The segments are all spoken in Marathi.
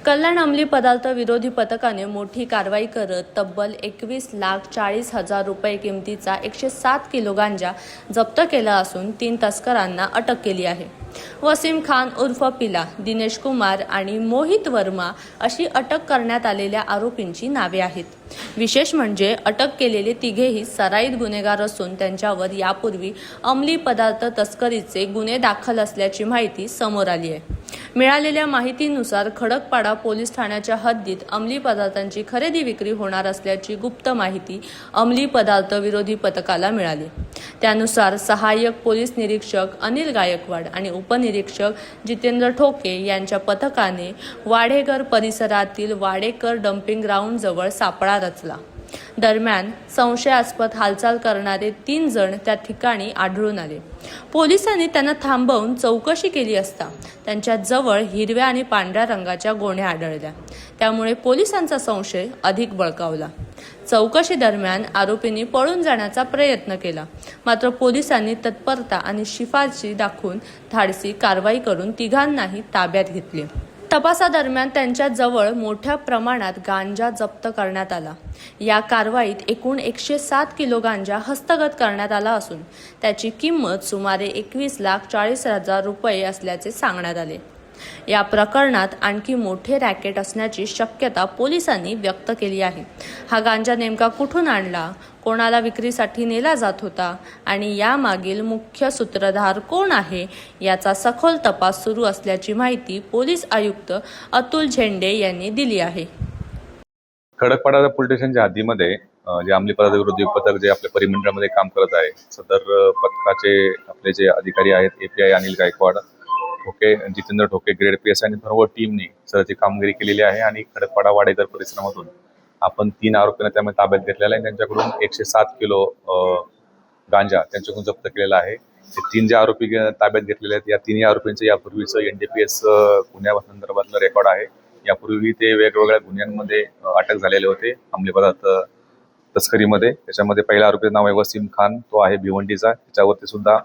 कल्याण अंमली पदार्थ विरोधी पथकाने मोठी कारवाई करत तब्बल 21,40,000 रुपये किमतीचा 107 किलो गांजा जप्त केला असून 3 तस्करांना अटक केली आहे। वसीम खान उर्फ पिला, दिनेश कुमार आणि मोहित वर्मा अशी अटक करण्यात आलेल्या आरोपींची नावे आहेत। विशेष म्हणजे अटक केलेले तिघेही सराईत गुन्हेगार असून त्यांच्यावर यापूर्वी अंमली पदार्थ तस्करीचे गुन्हे दाखल असल्याची माहिती समोर आली आहे। मिळालेल्या माहितीनुसार खडकपाडा पोलीस ठाण्याच्या हद्दीत अंमली पदार्थांची खरेदी विक्री होणार असल्याची गुप्त माहिती अंमली पदार्थ विरोधी पथकाला मिळाली। त्यानुसार सहाय्यक पोलीस निरीक्षक अनिल गायकवाड आणि उपनिरीक्षक जितेंद्र ठोके यांच्या पथकाने वाडेघर परिसरातील वाडेकर डम्पिंग ग्राउंड जवळ सापळा रचला। दरम्यान संशयास्पद हालचाल करणारे 3 जण त्या ठिकाणी आढळून आले। पोलिसांनी त्यांना थांबवून चौकशी केली असता त्यांच्या जवळ हिरव्या आणि पांढऱ्या रंगाच्या गोण्या आढळल्या। त्यामुळे पोलिसांचा संशय अधिक बळकावला। चौकशी दरम्यान आरोपींनी पळून जाण्याचा प्रयत्न केला, मात्र पोलिसांनी तत्परता आणि शिफारशी दाखवून धाडसी कारवाई करून तिघांनाही ताब्यात घेतले। तपासादरम्यान त्यांच्या जवळ मोठ्या प्रमाणात गांजा जप्त करण्यात आला। या कारवाईत एकूण 107 किलो गांजा हस्तगत करण्यात आला असून त्याची किंमत सुमारे 21,40,000 रुपये असल्याचे सांगण्यात आले। या प्रकरणात आणखी मोठे रॅकेट असण्याची शक्यता पोलिसांनी व्यक्त केली आहे। हा गांजा नेमका कुठून आणला, कोणाला विक्रीसाठी नेला जात होता आणि यामागील मुख्य सूत्रधार कोण आहे याचा सखोल तपास सुरू असल्याची माहिती पोलीस आयुक्त अतुल झेंडे यांनी दिली आहे। खडकपाडा पोलीस स्टेशनच्या हद्दीमध्ये जे अंमली पदार्थ विरोधी पथक जे आपल्या परिमंडळामध्ये काम करत आहे, सदर पथकाचे आपले जे अधिकारी आहेत API अनिल गायकवाड, ठोके जितेंद्र ठोके ग्रेड PS आणि सर्व टीमने सदरची कामगिरी केलेली आहे आणि खडकपाडा वाडेघर परिसरामधून आपण 3 आरोपींना त्यामध्ये ताब्यात घेतलेला आहे। त्यांच्याकडून 107 किलो गांजा त्यांच्याकडून जप्त केलेला आहे। ते 3 जे आरोपी ताब्यात घेतलेले आहेत, या 3 आरोपींचं यापूर्वीचं NDPS गुन्ह्यासंदर्भातलं रेकॉर्ड आहे। यापूर्वी ते वेगवेगळ्या गुन्ह्यांमध्ये अटक झालेले होते अंमली पदार्थ तस्करीमध्ये। त्याच्यामध्ये पहिला आरोपीचं नाव आहे वसीम खान, तो आहे भिवंडीचा, त्याच्यावरती सुद्धा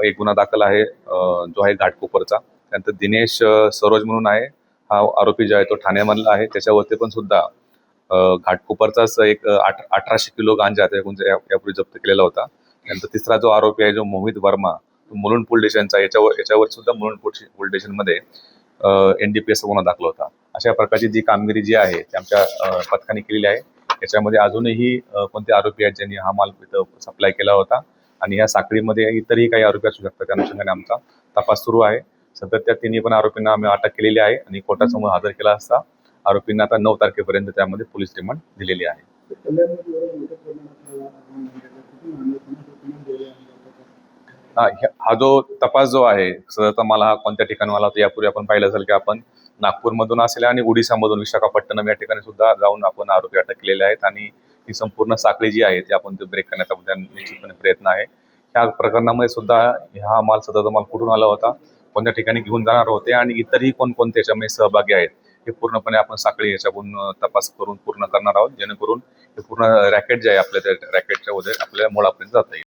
एक गुन्हा दाखल आहे जो आहे घाटकोपरचा। त्यानंतर दिनेश सरोज म्हणून आहे, हा आरोपी जो आहे तो ठाण्यामधला आहे, त्याच्यावरती पण सुद्धा घाटकोपरचाच एक 1800 किलो गांजा यापूर्वी जप्त केलेला होता। त्यानंतर तिसरा जो आरोपी आहे जो मोहित वर्मा, मुलुंड पोलीस स्टेशनचा, याच्यावर सुद्धा मुलुंड पोलीस स्टेशनमध्ये NDPS गुन्हा दाखल होता। अशा प्रकारची जी कामगिरी जी आहे ती आमच्या पथकाने केलेली आहे। याच्यामध्ये अजूनही कोणते आरोपी आहेत ज्यांनी हा माल सप्लाय केला होता आणि या साखळीमध्ये इतरही काही आरोपी असू शकतात, त्या अनुषंगाने आमचा तपास सुरू आहे। सतत त्या 3 पण आरोपींना आम्ही अटक केलेली आहे आणि कोर्टासमोर हजर केला असता आरोपींना आता 9 तारखेपर्यंत त्यामध्ये पोलीस रिमांड दिलेली आहे। हा जो तपास जो आहे सदरचा मला हा कोणत्या ठिकाणी मला यापूर्वी आपण पाहिलं असेल की आपण नागपूरमधून असेल आणि ओडिशामधून विशाखापट्टणम या ठिकाणी सुद्धा जाऊन आपण आरोपी अटक केलेले आहेत आणि ही संपूर्ण साखळी जी आहे ती आपण ब्रेक करण्याचा निश्चितपणे प्रयत्न आहे। ह्या प्रकरणामध्ये सुद्धा हा माल सदरचा माल कुठून आला होता, कोणत्या ठिकाणी घेऊन जाणार होते आणि इतरही कोणकोणते याच्यामध्ये सहभागी आहेत हे पूर्णपणे आपण साखळी याच्याकडून तपास करून पूर्ण करणार आहोत, जेणेकरून हे पूर्ण रॅकेट जे आहे आपल्या त्या रॅकेटच्या वगैरे आपल्या मुळापर्यंत जाता येईल।